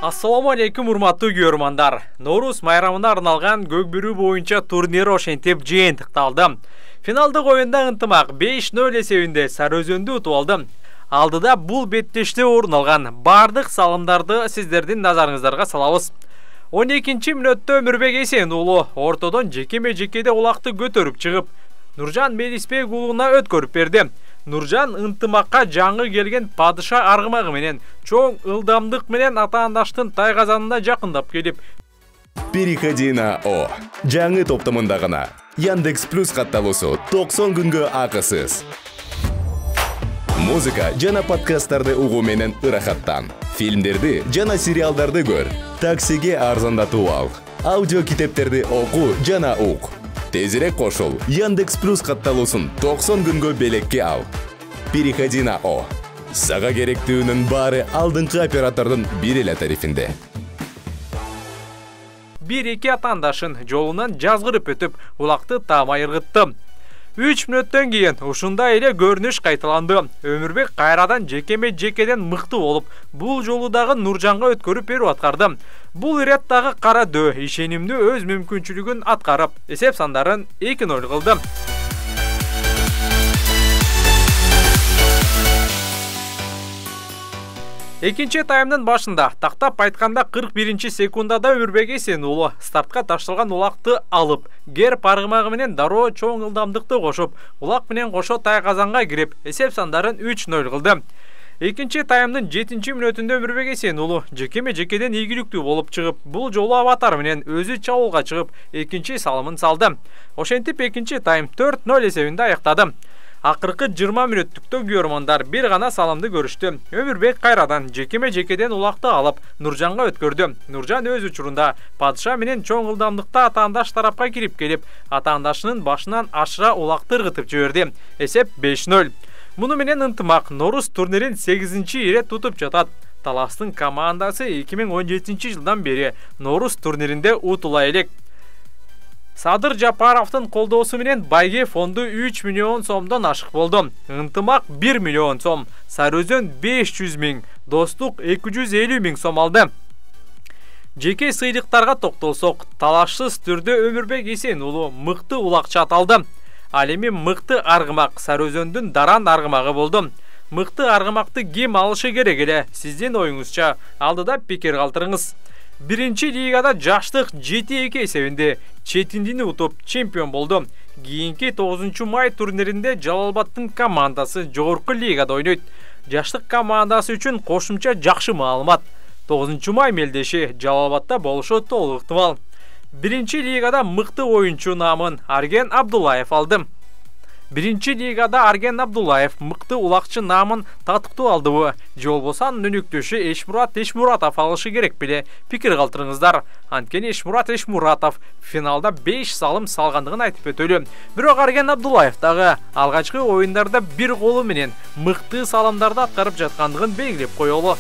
Ассаламу алейкум, урматтуу көрөрмандар. Норуз майрамына арналган көкбүрүү боюнча турнир ошентип жыйынтыкталды. Финалдык оюнда ынтымак 5-0 эсебинде Сарыөзөндү утуп алды. Алдыда бул беттеште орун алган бардык салымдарды сиздердин назарыңыздарга салабыз. 12-мүнөттө Өмүрбек Эсен уулу ортодон жекеме-жекеде улакты көтөрүп чыгып, Нуржан Мелисбек уулуна өткөрүп берди. Нуржан ынтымакка жаңы келген падыша аргымагы менен чоң ылдамдык менен атаандаштын тайгазанына жакындап келип, Переходи на О. Жаңы топтомунда гана Яндекс Плюс катталуусу 90 күнгө акысыз. Музыка жана подкасттарды угуу менен ырахаттан. Фильмдерди жана сериалдарды көр. Таксиге арзандатуу ал. Аудио китептерди окуу жана ук. Тезирээк кошул. Яндекс Плюс катталуусун 90 күнгө белекке ал. Переходи на О. Сага керектүүнүн баары алдыңкы оператордун бир эле тарифинде. Бир-эки атаандашын жолунан жазгырып өтүп, улакты таамай ыргытты. 3 мүнөттөн кийин ушундай эле көрүнүш кайталанды. Өмүрбек кайрадан жекеме-жекеден мыкты болуп, бул жолу дагы Нуржанга өткөрүп берип аткарды. Бул иреттагы кара дөө ишенимдүү өз мүмкүнчүлүгүн аткарып, эсеп сандарын 2-0 кылды. Экинчи таймдын башында, тактап айтканда 41-секундада Өмүрбек Эсен уулу стартка ташталган улакты алып, герб аргымагы менен дароо чоң ылдамдыкты кошуп, улак менен кошо тайгазанга кирип, эсеп сандарын 3-0 кылды. Экинчи таймдын 7-мүнөтүндө Өмүрбек Эсен уулу жекеме-жекеден ийгиликтүү болуп чыгып, бул жолу аватар менен өзү чабуулга чыгып, экинчи салымын салды. Ошентип экинчи тайм 4-0 эсебинде аяктады. Акыркы 20 мүнөттүктө көрөрмандар бир гана салымды көрүштү. Өмүрбек кайрадан жекеме-жекеден улакты алып, Нуржанга өткөрдү. Нуржан өз учурунда падыша менен чоң ылдамдыкта атаандаш тарапка кирип келип, атаандашынын башынан ашыра улакты ыргытып жиберди. Эсеп 5-0. Муну менен ынтымак Норус турнирин 8-чи ирет тутуп жатат. Таластын командасы 2017 жылдан бери Норус турниринде утула элек. Садыр Жапаровдун колдоосу менен байге фонду 3 миллион сомдон ашык болду. Ынтымак 1 миллион сом, Сарыөзөн 500 000, Достук 250 000 сом алды. Жеке сыйлыктарга токтолсок, талашсыз түрдө Өмүрбек Эсен уулу мыкты улакча аталды. Ал эми мыкты аргымак Сарыөзөндүн Даран аргымагы болду. Мыкты аргымакты ким алышы керек эле? Сиздин оюңузча алдыда пикир калтырыңыз. Биринчи лигада жаштык 7-2 эсебинде Четиндини утуп чемпион болду. Кийинки 9 май турниринде Жалалбаттын командасы жогорку лигада ойнойт. Жаштык командасы үчүн кошумча жакшы маалымат. 9 май мелдеши Жалалбатта болушу толук ыктымал. Биринчи лигада мыкты оюнчу наамын Арген Абдуллаев алды. Биринчи лигада Арген Абдуллаев мыкты улакчы наамын татыктуу алдыбы? Же болбосо өнүктөшү Эшмурат Эшмуратов алышы керек беле? Пикир калтырыңыздар. Анткени Эшмурат Эшмуратов финалда 5 салым салгандыгын айтып өтөлү. Бирок Арген Абдуллаев дагы алгачкы оюндарда бир колу менен мыкты салымдарды аткарып жаткандыгын белгилеп коелу.